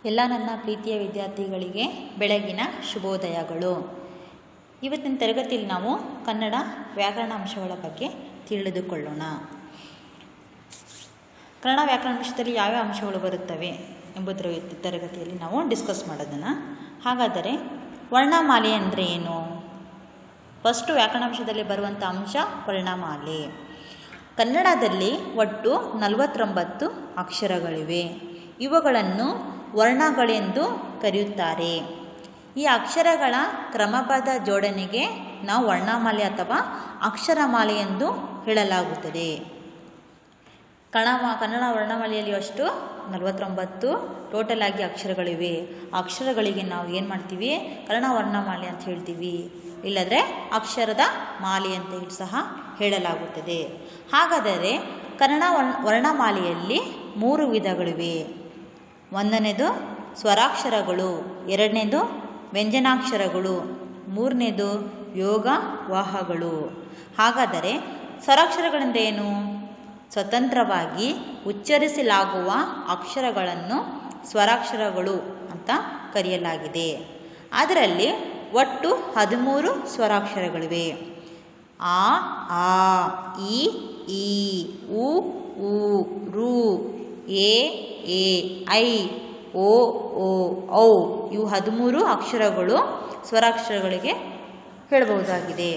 ಎಲ್ಲ ನನ್ನ ಪ್ರೀತಿಯ ವಿದ್ಯಾರ್ಥಿಗಳಿಗೆ ಬೆಳಗಿನ ಶುಭೋದಯಗಳು. ಇವತ್ತಿನ ತರಗತಿಯಲ್ಲಿ ನಾವು ಕನ್ನಡ ವ್ಯಾಕರಣ ಅಂಶಗಳ ಬಗ್ಗೆ ತಿಳಿದುಕೊಳ್ಳೋಣ. ಕನ್ನಡ ವ್ಯಾಕರಣ ಅಂಶದಲ್ಲಿ ಯಾವ್ಯಾವ ಅಂಶಗಳು ಬರುತ್ತವೆ ಎಂಬುದರ ತರಗತಿಯಲ್ಲಿ ನಾವು ಡಿಸ್ಕಸ್ ಮಾಡೋದನ್ನು. ಹಾಗಾದರೆ ವರ್ಣಮಾಲೆ ಅಂದರೆ ಏನು? ಫಸ್ಟು ವ್ಯಾಕರಣಾಂಶದಲ್ಲಿ ಬರುವಂಥ ಅಂಶ ವರ್ಣಮಾಲೆ. ಕನ್ನಡದಲ್ಲಿ ಒಟ್ಟು 49 ಅಕ್ಷರಗಳಿವೆ. ಇವುಗಳನ್ನು ವರ್ಣಗಳೆಂದು ಕರೆಯುತ್ತಾರೆ. ಈ ಅಕ್ಷರಗಳ ಕ್ರಮಬದ್ಧ ಜೋಡಣೆಗೆ ನಾವು ವರ್ಣಮಾಲೆ ಅಥವಾ ಅಕ್ಷರಮಾಲೆ ಎಂದು ಹೇಳಲಾಗುತ್ತದೆ. ಕನ್ನಡ ವರ್ಣಮಾಲೆಯಲ್ಲಿ ಅಷ್ಟು 49 ಟೋಟಲ್ ಆಗಿ ಅಕ್ಷರಗಳಿವೆ. ಅಕ್ಷರಗಳಿಗೆ ನಾವು ಏನು ಮಾಡ್ತೀವಿ? ಕನ್ನಡ ವರ್ಣಮಾಲೆ ಅಂತ ಹೇಳ್ತೀವಿ, ಇಲ್ಲದ್ರೆ ಅಕ್ಷರದ ಮಾಲೆ ಅಂತ ಸಹ ಹೇಳಲಾಗುತ್ತದೆ. ಹಾಗಾದರೆ ಕನ್ನಡ ವರ್ಣಮಾಲೆಯಲ್ಲಿ 3 ವಿಧಗಳಿವೆ. ಒಂದನೇದು ಸ್ವರಾಕ್ಷರಗಳು, ಎರಡನೇದು ವ್ಯಂಜನಾಕ್ಷರಗಳು, ಮೂರನೇದು ಯೋಗವಾಹಗಳು. ಹಾಗಾದರೆ ಸ್ವರಾಕ್ಷರಗಳೆಂದರೆ ಏನು? ಸ್ವತಂತ್ರವಾಗಿ ಉಚ್ಚರಿಸಲಾಗುವ ಅಕ್ಷರಗಳನ್ನು ಸ್ವರಾಕ್ಷರಗಳು ಅಂತ ಕರೆಯಲಾಗಿದೆ. ಅದರಲ್ಲಿ ಒಟ್ಟು 13 ಸ್ವರಾಕ್ಷರಗಳಿವೆ. ಆ, ಆ, ಇ, ಈ, ಉ, ಊ, ರು, ಎ, ಐ, ಓ, ಔ ಇವು 13 ಅಕ್ಷರಗಳು ಸ್ವರಾಕ್ಷರಗಳಿಗೆ ಹೇಳಬಹುದಾಗಿದೆ.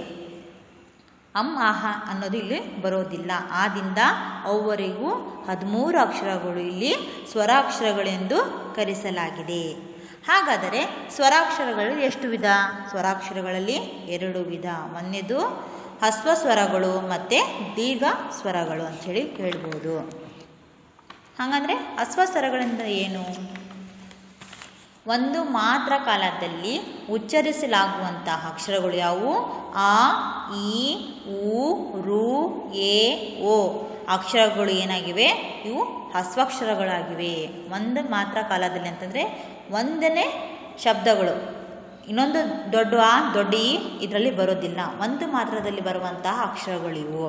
ಆಹ ಅನ್ನೋದು ಇಲ್ಲಿ ಬರೋದಿಲ್ಲ. ಆದಿಂದ ಅವುವರೆಗೂ 13 ಅಕ್ಷರಗಳು ಇಲ್ಲಿ ಸ್ವರಾಕ್ಷರಗಳೆಂದು ಕರೆಸಲಾಗಿದೆ. ಹಾಗಾದರೆ ಸ್ವರಾಕ್ಷರಗಳು ಎಷ್ಟು ವಿಧ? ಸ್ವರಾಕ್ಷರಗಳಲ್ಲಿ 2 ವಿಧ. ಒಂದನೇದು ಹ್ರಸ್ವ ಸ್ವರಗಳು ಮತ್ತು ದೀರ್ಘ ಸ್ವರಗಳು ಅಂಥೇಳಿ ಹೇಳ್ಬೋದು. ಹಾಗಾದರೆ ಹ್ರಸ್ವ ಸ್ವರಗಳೆಂದರೆ ಏನು? ಒಂದು ಮಾತ್ರ ಕಾಲದಲ್ಲಿ ಉಚ್ಚರಿಸಲಾಗುವಂತಹ ಅಕ್ಷರಗಳು ಯಾವುವು? ಆ, ಈ, ಉ, ರು, ಎ, ಓ ಅಕ್ಷರಗಳು ಏನಾಗಿವೆ? ಇವು ಹ್ರಸ್ವಾಕ್ಷರಗಳಾಗಿವೆ. ಒಂದು ಮಾತ್ರ ಕಾಲದಲ್ಲಿ ಅಂತಂದರೆ ಒಂದನೇ ಶಬ್ದಗಳು, ಇನ್ನೊಂದು ದೊಡ್ಡ ಆ ದೊಡ್ಡ ಈ ಇದರಲ್ಲಿ ಬರೋದಿಲ್ಲ. ಒಂದು ಮಾತ್ರದಲ್ಲಿ ಬರುವಂತಹ ಅಕ್ಷರಗಳಿವು.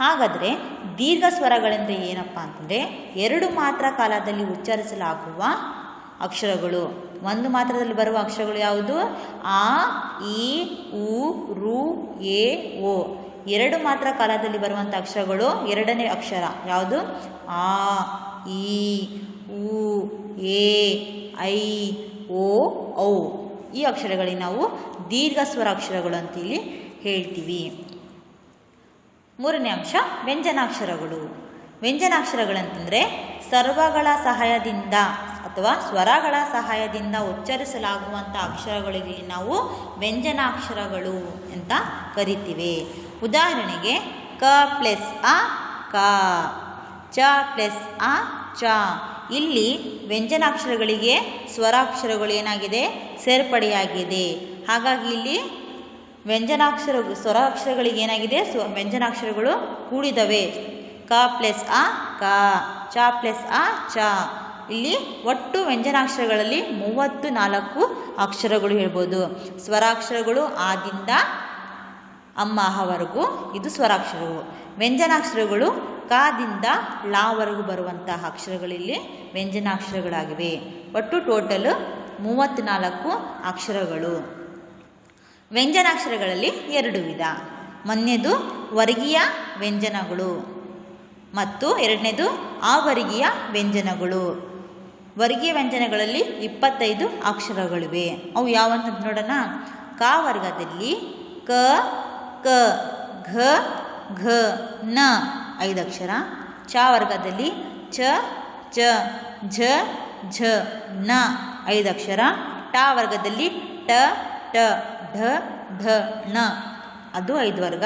ಹಾಗಾದರೆ ದೀರ್ಘ ಸ್ವರಗಳೆಂದರೆ ಏನಪ್ಪ ಅಂತಂದರೆ 2 ಮಾತ್ರ ಕಾಲದಲ್ಲಿ ಉಚ್ಚರಿಸಲಾಗುವ ಅಕ್ಷರಗಳು. ಒಂದು ಮಾತ್ರದಲ್ಲಿ ಬರುವ ಅಕ್ಷರಗಳು ಯಾವುದು? ಆ, ಈ, ಉ, ರು, ಎ, ಓ 2 ಮಾತ್ರ ಕಾಲದಲ್ಲಿ ಬರುವಂಥ ಅಕ್ಷರಗಳು. ಎರಡನೇ ಅಕ್ಷರ ಯಾವುದು? ಆ, ಈ, ಉ, ಎ, ಐ, ಓ, ಔ ಈ ಅಕ್ಷರಗಳಿಗೆ ನಾವು ದೀರ್ಘ ಸ್ವರ ಅಕ್ಷರಗಳು ಅಂತ ಇಲ್ಲಿ ಹೇಳ್ತೀವಿ. ಮೂರನೇ ಅಂಶ ವ್ಯಂಜನಾಕ್ಷರಗಳು. ವ್ಯಂಜನಾಕ್ಷರಗಳಂತಂದರೆ ಸರ್ವಗಳ ಸಹಾಯದಿಂದ ಅಥವಾ ಸ್ವರಗಳ ಸಹಾಯದಿಂದ ಉಚ್ಚರಿಸಲಾಗುವಂಥ ಅಕ್ಷರಗಳಿಗೆ ನಾವು ವ್ಯಂಜನಾಕ್ಷರಗಳು ಅಂತ ಕರಿತೀವಿ. ಉದಾಹರಣೆಗೆ ಕ ಪ್ಲಸ್ ಅ ಕ, ಚ ಪ್ಲಸ್ ಅ ಚ. ಇಲ್ಲಿ ವ್ಯಂಜನಾಕ್ಷರಗಳಿಗೆ ಸ್ವರಾಕ್ಷರಗಳು ಏನಾಗಿದೆ? ಸೇರ್ಪಡೆಯಾಗಿದೆ. ಹಾಗಾಗಿ ಇಲ್ಲಿ ಸ್ವರಾಕ್ಷರಗಳಿಗೆ ಏನಾಗಿದೆ? ವ್ಯಂಜನಾಕ್ಷರಗಳು ಕೂಡಿದವೆ. ಕ ಪ್ಲಸ್ ಅ ಕ, ಚ ಪ್ಲಸ್ ಅ ಚ. ಇಲ್ಲಿ ಒಟ್ಟು ವ್ಯಂಜನಾಕ್ಷರಗಳಲ್ಲಿ 34 ಅಕ್ಷರಗಳು ಹೇಳ್ಬೋದು. ಸ್ವರಾಕ್ಷರಗಳು ಆದಿಂದ ಅಮ್ಮವರೆಗೂ ಇದು ಸ್ವರಾಕ್ಷರಗಳು. ವ್ಯಂಜನಾಕ್ಷರಗಳು ಕಾದಿಂದ ಲಾವರೆಗೂ ಬರುವಂತಹ ಅಕ್ಷರಗಳಲ್ಲಿ ವ್ಯಂಜನಾಕ್ಷರಗಳಾಗಿವೆ. ಒಟ್ಟು ಟೋಟಲ್ 34 ಅಕ್ಷರಗಳು. ವ್ಯಂಜನಾಕ್ಷರಗಳಲ್ಲಿ 2 ವಿಧ. ಮೊದಲನೇದು ವರ್ಗೀಯ ವ್ಯಂಜನಗಳು ಮತ್ತು ಎರಡನೇದು ಅವರ್ಗೀಯ ವ್ಯಂಜನಗಳು. ವರ್ಗೀಯ ವ್ಯಂಜನಗಳಲ್ಲಿ 25 ಅಕ್ಷರಗಳಿವೆ. ಅವು ಯಾವಂತ ನೋಡೋಣ. ಕ ವರ್ಗದಲ್ಲಿ ಕ, ಕ, ಘ, ಘ, ನ 5 ಅಕ್ಷರ. ಚ ವರ್ಗದಲ್ಲಿ ಚ, ಚ, ಝ, ಝ, ನ 5 ಅಕ್ಷರ. ಟ ವರ್ಗದಲ್ಲಿ ಟ, ಟ, ಢ, ಢ, ಣ ಅದು 5 ವರ್ಗ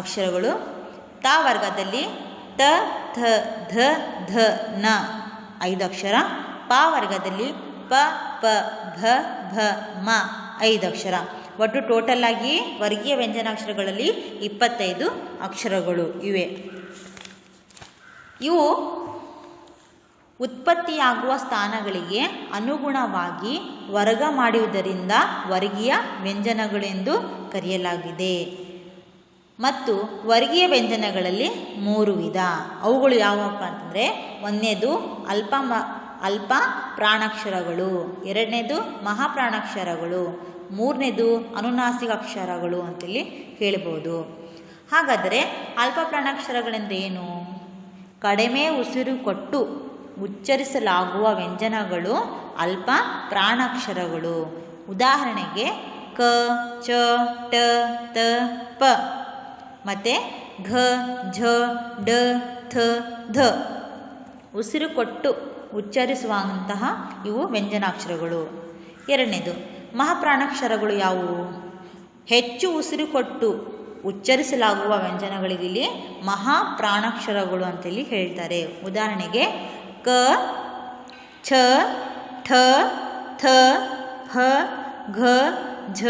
ಅಕ್ಷರಗಳು. ತ ವರ್ಗದಲ್ಲಿ ತ, ಥ, ಧ, ಧ, ನ 5 ಅಕ್ಷರ. ಪ ವರ್ಗದಲ್ಲಿ ಪ, ಪ, ಭ, ಭ, ಮ 5 ಅಕ್ಷರ. ಒಟ್ಟು ಟೋಟಲ್ ಆಗಿ ವರ್ಗೀಯ ವ್ಯಂಜನಾಕ್ಷರಗಳಲ್ಲಿ 25 ಅಕ್ಷರಗಳು ಇವೆ. ಇವು ಉತ್ಪತ್ತಿಯಾಗುವ ಸ್ಥಾನಗಳಿಗೆ ಅನುಗುಣವಾಗಿ ವರ್ಗ ಮಾಡುವುದರಿಂದ ವರ್ಗೀಯ ವ್ಯಂಜನಗಳೆಂದು ಕರೆಯಲಾಗಿದೆ. ಮತ್ತು ವರ್ಗೀಯ ವ್ಯಂಜನಗಳಲ್ಲಿ 3 ವಿಧ. ಅವುಗಳು ಯಾವಪ್ಪ ಅಂತಂದರೆ, ಒಂದನೇದು ಅಲ್ಪ ಪ್ರಾಣಾಕ್ಷರಗಳು, ಎರಡನೇದು ಮಹಾಪ್ರಾಣಾಕ್ಷರಗಳು, ಮೂರನೇದು ಅನುನಾಸಿಕ ಅಕ್ಷರಗಳು ಅಂತೇಳಿ ಹೇಳ್ಬೋದು. ಹಾಗಾದರೆ ಅಲ್ಪ ಪ್ರಾಣಾಕ್ಷರಗಳೆಂದರೆ ಏನು? ಕಡಿಮೆ ಉಸಿರು ಕೊಟ್ಟು ಉಚ್ಚರಿಸಲಾಗುವ ವ್ಯಂಜನಗಳು ಅಲ್ಪ ಪ್ರಾಣಾಕ್ಷರಗಳು. ಉದಾಹರಣೆಗೆ ಕ, ಚ, ಟ, ತ, ಪ ಮತ್ತು ಘ, ಝ, ಡ, ಥ, ಧ. ಉಸಿರು ಕೊಟ್ಟು ಉಚ್ಚರಿಸುವಂತಹ ಇವು ವ್ಯಂಜನಾಕ್ಷರಗಳು. ಎರಡನೇದು ಮಹಾಪ್ರಾಣಾಕ್ಷರಗಳು ಯಾವುವು? ಹೆಚ್ಚು ಉಸಿರು ಕೊಟ್ಟು ಉಚ್ಚರಿಸಲಾಗುವ ವ್ಯಂಜನಗಳಿಗೆ ಇಲ್ಲಿ ಮಹಾಪ್ರಾಣಾಕ್ಷರಗಳು ಅಂತೇಳಿ ಹೇಳ್ತಾರೆ. ಉದಾಹರಣೆಗೆ ಕ, ಛ, ಠ, ಥ, ಹ, ಘ, ಝ,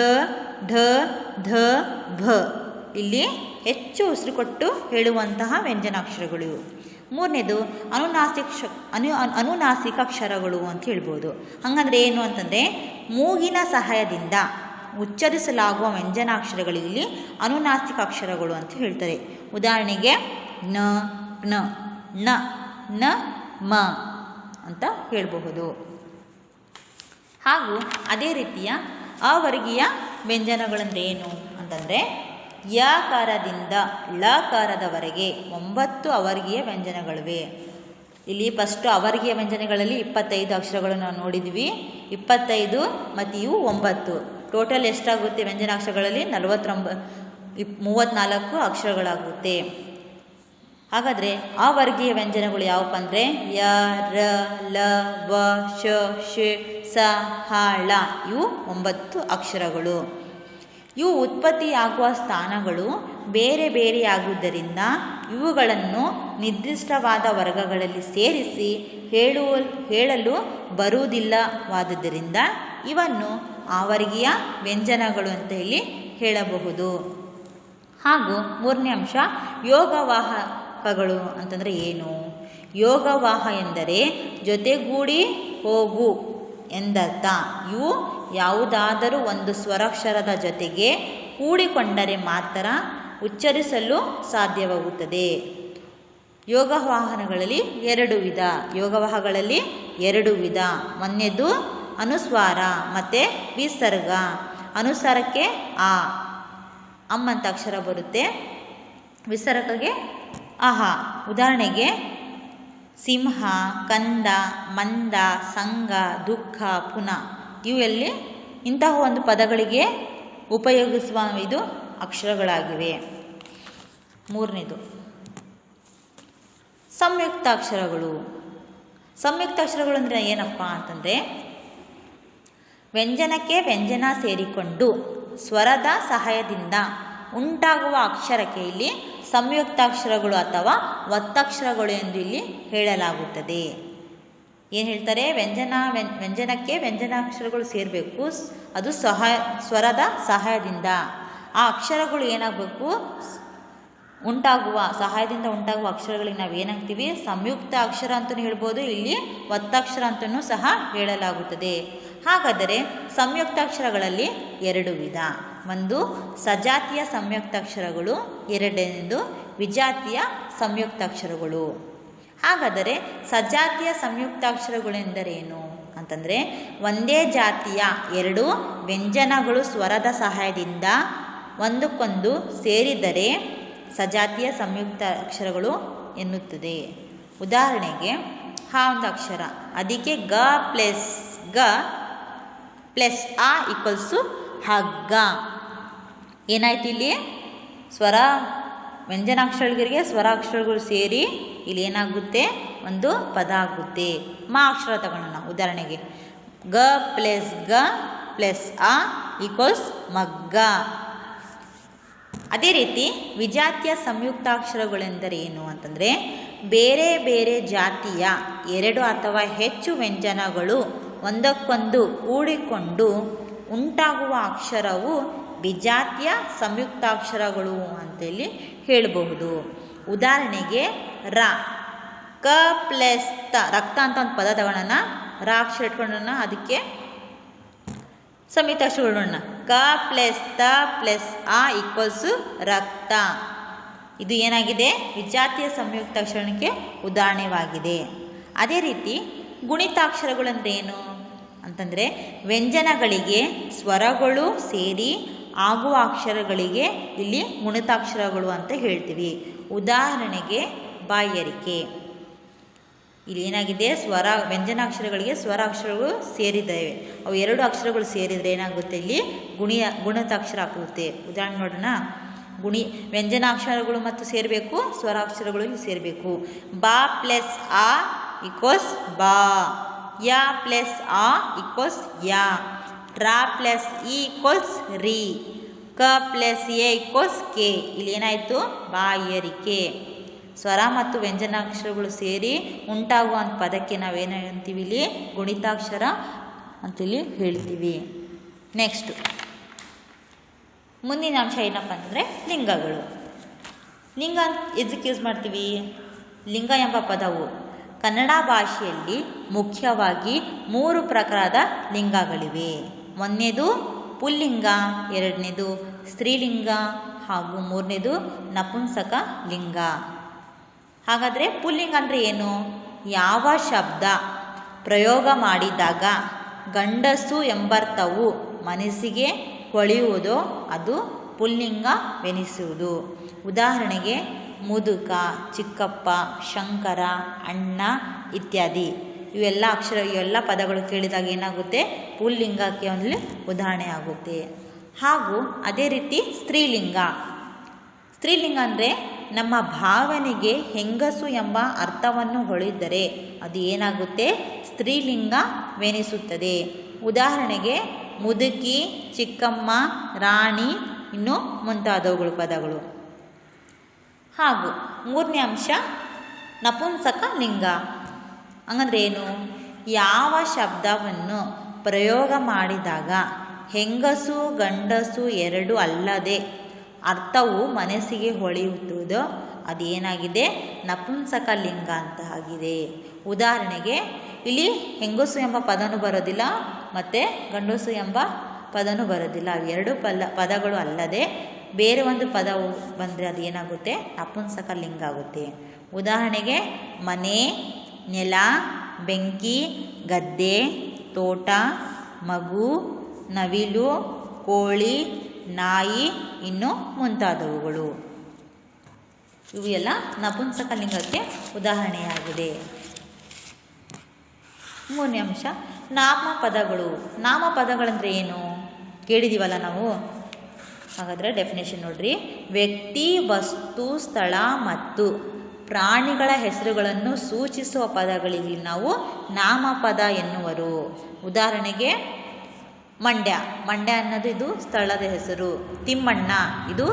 ಢ, ಧ, ಭ. ಇಲ್ಲಿ ಹೆಚ್ಚು ಉಸಿರು ಕೊಟ್ಟು ಹೇಳುವಂತಹ ವ್ಯಂಜನಾಕ್ಷರಗಳು. ಮೂರನೇದು ಅನುನಾಸಿಕ ಅಕ್ಷರಗಳು ಅಂತ ಹೇಳ್ಬೋದು. ಹಾಗಂದ್ರೆ ಏನು ಅಂತಂದರೆ ಮೂಗಿನ ಸಹಾಯದಿಂದ ಉಚ್ಚರಿಸಲಾಗುವ ವ್ಯಂಜನಾಕ್ಷರಗಳಲ್ಲಿ ಅನುನಾಸಿಕ ಅಕ್ಷರಗಳು ಅಂತ ಹೇಳ್ತಾರೆ. ಉದಾಹರಣೆಗೆ ನ, ಜ್ಞ, ಣ, ನ, ಮ ಅಂತ ಹೇಳಬಹುದು. ಹಾಗೂ ಅದೇ ರೀತಿಯ ಅವರ್ಗೀಯ ವ್ಯಂಜನಗಳಂದರೆ ಏನು ಅಂತಂದರೆ ಯಕಾರದಿಂದ ಲಕಾರದವರೆಗೆ 9 ಅವರ್ಗೀಯ ವ್ಯಂಜನಗಳಿವೆ. ಇಲ್ಲಿ ಫಸ್ಟು ಅವರ್ಗೀಯ ವ್ಯಂಜನಗಳಲ್ಲಿ 25 ಅಕ್ಷರಗಳನ್ನು ನಾವು ನೋಡಿದ್ವಿ. 25 ಮತ್ತು ಇವು 9. ಟೋಟಲ್ ಎಷ್ಟಾಗುತ್ತೆ ವ್ಯಂಜನಾಕ್ಷರಗಳಲ್ಲಿ? 34 ಅಕ್ಷರಗಳಾಗುತ್ತೆ. ಹಾಗಾದರೆ ಅವರ್ಗೀಯ ವ್ಯಂಜನಗಳು ಯಾವಪ್ಪ ಅಂದರೆ ಯ, ರ, ಲ, ವ, ಶ, ಶ, ಸ, ಹ, ಳ. ಇವು 9 ಅಕ್ಷರಗಳು. ಇವು ಉತ್ಪತ್ತಿಯಾಗುವ ಸ್ಥಾನಗಳು ಬೇರೆ ಬೇರೆಯಾಗುವುದರಿಂದ ಇವುಗಳನ್ನು ನಿರ್ದಿಷ್ಟವಾದ ವರ್ಗಗಳಲ್ಲಿ ಸೇರಿಸಿ ಹೇಳಲು ಬರುವುದಿಲ್ಲವಾದುದರಿಂದ ಇವನ್ನು ಆವರ್ಗೀಯ ವ್ಯಂಜನಗಳು ಅಂತ ಇಲ್ಲಿ ಹೇಳಬಹುದು. ಹಾಗೂ ಮೂರನೇ ಅಂಶ ಯೋಗವಾಹಕಗಳು ಅಂತಂದರೆ ಏನು? ಯೋಗವಾಹ ಎಂದರೆ ಜೊತೆಗೂಡಿ ಹೋಗು ಎಂದರ್ಥ. ಇವು ಯಾವುದಾದರೂ ಒಂದು ಸ್ವರಾಕ್ಷರದ ಜೊತೆಗೆ ಕೂಡಿಕೊಂಡರೆ ಮಾತ್ರ ಉಚ್ಚರಿಸಲು ಸಾಧ್ಯವಾಗುತ್ತದೆ. ಯೋಗವಾಹನಗಳಲ್ಲಿ 2 ವಿಧ. ಯೋಗವಾಹಗಳಲ್ಲಿ 2 ವಿಧ. ಒಂದನೇದು ಅನುಸ್ವಾರ ಮತ್ತು ವಿಸರ್ಗ. ಅನುಸ್ವಾರಕ್ಕೆ ಆ ಅಂತ ಅಕ್ಷರ ಬರುತ್ತೆ, ವಿಸರ್ಗಕ್ಕೆ ಅಹ. ಉದಾಹರಣೆಗೆ ಸಿಂಹ, ಕಂದ, ಮಂದ, ಸಂಗ, ದುಃಖ, ಪುನಃ. ಇವೆಲ್ಲಿ ಇಂತಹ ಒಂದು ಪದಗಳಿಗೆ ಉಪಯೋಗಿಸುವ ಇದು ಅಕ್ಷರಗಳಾಗಿವೆ. ಮೂರನೇದು ಸಂಯುಕ್ತಾಕ್ಷರಗಳು. ಸಂಯುಕ್ತಾಕ್ಷರಗಳು ಅಂದರೆ ಏನಪ್ಪ ಅಂತಂದರೆ ವ್ಯಂಜನಕ್ಕೆ ವ್ಯಂಜನ ಸೇರಿಕೊಂಡು ಸ್ವರದ ಸಹಾಯದಿಂದ ಉಂಟಾಗುವ ಅಕ್ಷರಕ್ಕೆ ಇಲ್ಲಿ ಸಂಯುಕ್ತಾಕ್ಷರಗಳು ಅಥವಾ ಒತ್ತಕ್ಷರಗಳು ಎಂದು ಇಲ್ಲಿ ಹೇಳಲಾಗುತ್ತದೆ. ಏನು ಹೇಳ್ತಾರೆ? ವ್ಯಂಜನಕ್ಕೆ ವ್ಯಂಜನಾಕ್ಷರಗಳು ಸೇರಬೇಕು, ಅದು ಸ್ವರದ ಸಹಾಯದಿಂದ. ಆ ಅಕ್ಷರಗಳು ಏನಾಗಬೇಕು? ಸಹಾಯದಿಂದ ಉಂಟಾಗುವ ಅಕ್ಷರಗಳಿಗೆ ನಾವು ಏನಾಗ್ತೀವಿ? ಸಂಯುಕ್ತ ಅಕ್ಷರ ಅಂತಲೂ ಹೇಳ್ಬೋದು, ಇಲ್ಲಿ ಒತ್ತಕ್ಷರ ಅಂತಲೂ ಸಹ ಹೇಳಲಾಗುತ್ತದೆ. ಹಾಗಾದರೆ ಸಂಯುಕ್ತಾಕ್ಷರಗಳಲ್ಲಿ 2 ವಿಧ. ಒಂದು ಸಜಾತಿಯ ಸಂಯುಕ್ತಾಕ್ಷರಗಳು, ಎರಡನೇದು ವಿಜಾತಿಯ ಸಂಯುಕ್ತಾಕ್ಷರಗಳು. ಹಾಗಾದರೆ ಸಜಾತಿಯ ಸಂಯುಕ್ತಾಕ್ಷರಗಳೆಂದರೇನು ಅಂತಂದರೆ ಒಂದೇ ಜಾತಿಯ 2 ವ್ಯಂಜನಗಳು ಸ್ವರದ ಸಹಾಯದಿಂದ ಒಂದಕ್ಕೊಂದು ಸೇರಿದರೆ ಸಜಾತಿಯ ಸಂಯುಕ್ತಾಕ್ಷರಗಳು ಎನ್ನುತ್ತದೆ. ಉದಾಹರಣೆಗೆ ಹ ಒಂದು ಅಕ್ಷರ, ಅದಕ್ಕೆ ಗ ಪ್ಲಸ್ ಆ ಈಕ್ವಲ್ಸು ಹಗ್ಗ. ಏನಾಯ್ತು? ಇಲ್ಲಿ ವ್ಯಂಜನಾಕ್ಷರಗಳಿಗೆ ಸ್ವರಾಕ್ಷರಗಳು ಸೇರಿ ಇಲ್ಲಿ ಏನಾಗುತ್ತೆ? ಒಂದು ಪದ ಆಗುತ್ತೆ. ಮಾ ಅಕ್ಷರ ತಗೊಳ್ಳೋಣ. ಉದಾಹರಣೆಗೆ ಗ ಪ್ಲಸ್ ಆ ಈಕ್ವಲ್ಸ್ ಮಗ್ಗ. ಅದೇ ರೀತಿ ವಿಜಾತಿಯ ಸಂಯುಕ್ತಾಕ್ಷರಗಳೆಂದರೆ ಏನು ಅಂತಂದರೆ ಬೇರೆ ಬೇರೆ ಜಾತಿಯ 2 ಅಥವಾ ಹೆಚ್ಚು ವ್ಯಂಜನಗಳು ಒಂದಕ್ಕೊಂದು ಕೂಡಿಕೊಂಡು ಉಂಟಾಗುವ ಅಕ್ಷರವು ವಿಜಾತಿಯ ಸಂಯುಕ್ತಾಕ್ಷರಗಳು ಅಂತೇಳಿ ಹೇಳಬಹುದು. ಉದಾಹರಣೆಗೆ ರ, ಕ ಪ್ಲಸ್ ತ, ರಕ್ತ ಅಂತ ಒಂದು ಪದ ತಗೊಳ್ಳೋಣ. ರ ಅಕ್ಷರ ಇಟ್ಕೊಳ್ಳೋಣ, ಅದಕ್ಕೆ ಸಂಯುಕ್ತಾಕ್ಷರಗಳನ್ನ ಕ ಪ್ಲಸ್ ತ ಪ್ಲಸ್ ಆ ಈಕ್ವಲ್ಸು ರಕ್ತ. ಇದು ಏನಾಗಿದೆ? ವಿಜಾತಿಯ ಸಂಯುಕ್ತಾಕ್ಷರಕ್ಕೆ ಉದಾಹರಣೆವಾಗಿದೆ. ಅದೇ ರೀತಿ ಗುಣಿತಾಕ್ಷರಗಳು ಏನು ಅಂತಂದರೆ ವ್ಯಂಜನಗಳಿಗೆ ಸ್ವರಗಳು ಸೇರಿ ಆಗುವ ಅಕ್ಷರಗಳಿಗೆ ಇಲ್ಲಿ ಗುಣಿತಾಕ್ಷರಗಳು ಅಂತ ಹೇಳ್ತೀವಿ. ಉದಾಹರಣೆಗೆ ಬಾಯರಿಕೆ. ಇಲ್ಲಿ ಏನಾಗಿದೆ, ವ್ಯಂಜನಾಕ್ಷರಗಳಿಗೆ ಸ್ವರ ಅಕ್ಷರಗಳು ಸೇರಿದ್ದಾವೆ. ಅವು ಎರಡು ಅಕ್ಷರಗಳು ಸೇರಿದರೆ ಏನಾಗುತ್ತೆ, ಇಲ್ಲಿ ಗುಣಿತಾಕ್ಷರ ಆಗುತ್ತೆ. ಉದಾಹರಣೆ ನೋಡೋಣ. ವ್ಯಂಜನಾಕ್ಷರಗಳು ಮತ್ತು ಸೇರಬೇಕು, ಸ್ವರಾಕ್ಷರಗಳು ಇಲ್ಲಿ ಸೇರಬೇಕು. ಬಾ ಪ್ಲಸ್ ಆ ಈಕ್ವಲ್ಸ್ ಬಾ, ಯಾ ಪ್ಲಸ್ ಆ ಈಕ್ವಲ್ಸ್ ಯಾ, ರಾ ಪ್ಲಸ್ ಇ ಈಕ್ವಲ್ಸ್ ರಿ, ಕ ಪ್ಲಸ್ ಎ ಈಕ್ವಲ್ಸ್ ಕೆ. ಇಲ್ಲಿ ಏನಾಯಿತು, ಬಾಯರಿಕೆ. ಸ್ವರ ಮತ್ತು ವ್ಯಂಜನಾಕ್ಷರಗಳು ಸೇರಿ ಉಂಟಾಗುವಂಥ ಪದಕ್ಕೆ ನಾವೇನು ಅಂತೀವಿ, ಇಲ್ಲಿ ಗುಣಿತಾಕ್ಷರ ಅಂತೇಳಿ ಹೇಳ್ತೀವಿ. ನೆಕ್ಸ್ಟು ಮುಂದಿನ ಅಂಶ ಏನಪ್ಪ ಅಂತಂದರೆ ಲಿಂಗಗಳು. ಲಿಂಗ ಎದಕ್ಕೆ ಯೂಸ್ ಮಾಡ್ತೀವಿ? ಲಿಂಗ ಎಂಬ ಪದವು ಕನ್ನಡ ಭಾಷೆಯಲ್ಲಿ ಮುಖ್ಯವಾಗಿ 3 ಪ್ರಕಾರದ ಲಿಂಗಗಳಿವೆ. ಒಂದನೇದು ಪುಲ್ಲಿಂಗ, ಎರಡನೇದು ಸ್ತ್ರೀಲಿಂಗ ಹಾಗೂ ಮೂರನೇದು ನಪುಂಸಕ ಲಿಂಗ. ಹಾಗಾದರೆ ಪುಲ್ಲಿಂಗ ಅಂದರೆ ಏನು? ಯಾವ ಶಬ್ದ ಪ್ರಯೋಗ ಮಾಡಿದಾಗ ಗಂಡಸು ಎಂಬರ್ಥವು ಮನಸ್ಸಿಗೆ ಹೊಳೆಯುವುದೋ ಅದು ಪುಲ್ಲಿಂಗವೆನಿಸುವುದು. ಉದಾಹರಣೆಗೆ ಮುದುಕ, ಚಿಕ್ಕಪ್ಪ, ಶಂಕರ, ಅಣ್ಣ ಇತ್ಯಾದಿ. ಇವೆಲ್ಲ ಪದಗಳು ಕೇಳಿದಾಗ ಏನಾಗುತ್ತೆ, ಪುಲ್ಲಿಂಗಕ್ಕೆ ಒಂದು ಉದಾಹರಣೆ ಆಗುತ್ತೆ. ಹಾಗೂ ಅದೇ ರೀತಿ ಸ್ತ್ರೀಲಿಂಗ. ಸ್ತ್ರೀಲಿಂಗ ಅಂದರೆ ನಮ್ಮ ಭಾವನೆಗೆ ಹೆಂಗಸು ಎಂಬ ಅರ್ಥವನ್ನು ಹೊಳೆದರೆ ಅದು ಏನಾಗುತ್ತೆ, ಸ್ತ್ರೀಲಿಂಗವೆನಿಸುತ್ತದೆ. ಉದಾಹರಣೆಗೆ ಮುದುಕಿ, ಚಿಕ್ಕಮ್ಮ, ರಾಣಿ ಇನ್ನು ಮುಂತಾದವುಗಳು ಪದಗಳು. ಹಾಗೂ ಮೂರನೇ ಅಂಶ ನಪುಂಸಕ ಲಿಂಗ. ಹಂಗಂದ್ರೆ ಏನು? ಯಾವ ಶಬ್ದವನ್ನು ಪ್ರಯೋಗ ಮಾಡಿದಾಗ ಹೆಂಗಸು ಗಂಡಸು ಎರಡು ಅಲ್ಲದೆ ಅರ್ಥವು ಮನಸ್ಸಿಗೆ ಹೊಳೆಯುತ್ತದೋ ಅದೇನಾಗಿದೆ, ನಪುಂಸಕ ಲಿಂಗ ಅಂತ ಆಗಿದೆ. ಉದಾಹರಣೆಗೆ ಇಲ್ಲಿ ಹೆಂಗಸು ಎಂಬ ಪದನೂ ಬರೋದಿಲ್ಲ ಮತ್ತು ಗಂಡಸು ಎಂಬ ಪದನೂ ಬರೋದಿಲ್ಲ. ಅವೆರಡು ಪದಗಳು ಅಲ್ಲದೆ ಬೇರೆ ಒಂದು ಪದ ಬಂದರೆ ಅದು ಏನಾಗುತ್ತೆ, ನಪುಂಸಕ ಲಿಂಗ ಆಗುತ್ತೆ. ಉದಾಹರಣೆಗೆ ಮನೆ, ನೆಲ, ಬೆಂಕಿ, ಗದ್ದೆ, ತೋಟ, ಮಗು, ನವಿಲು, ಕೋಳಿ, ನಾಯಿ ಇನ್ನು ಮುಂತಾದವುಗಳು. ಇವು ಎಲ್ಲ ನಪುಂಸಕ ಲಿಂಗಕ್ಕೆ ಉದಾಹರಣೆಯಾಗಿದೆ. ಮೂರನೇ ಅಂಶ ನಾಮಪದಗಳು. ನಾಮಪದಗಳಂದರೆ ಏನು ಕೇಳಿದ್ದೀವಲ್ಲ ನಾವು. ಹಾಗಾದರೆ ಡೆಫಿನೇಷನ್ ನೋಡ್ರಿ. ವ್ಯಕ್ತಿ, ವಸ್ತು, ಸ್ಥಳ ಮತ್ತು ಪ್ರಾಣಿಗಳ ಹೆಸರುಗಳನ್ನು ಸೂಚಿಸುವ ಪದಗಳಿಗೆ ನಾವು ನಾಮಪದ ಎನ್ನುವರು. ಉದಾಹರಣೆಗೆ ಮಂಡ್ಯ ಅನ್ನೋದು ಇದು ಸ್ಥಳದ ಹೆಸರು. ತಿಮ್ಮಣ್ಣ ಇದು